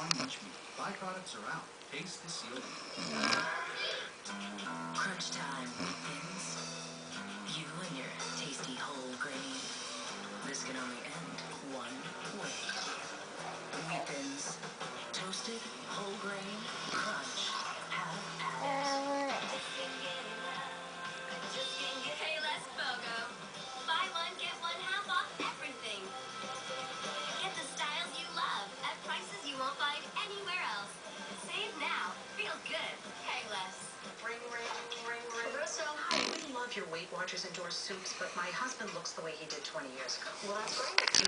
on lunch meat. Byproducts are out. Taste is sealed. Crunch time, Wheatthins. You and your tasty whole grain. This can only end one way. Wheatthins. Toasted, whole grain, crunch. Have at it. Payless BOGO. Buy one, get one half off everything. Get the styles you love at prices you won't find anywhere else. Save now. Feel good. Payless. Ring, ring, ring, ring. Russell, hi. We love your Weight Watchers endorsed soups, but my husband looks the way he did 20 years ago. Well, that's great.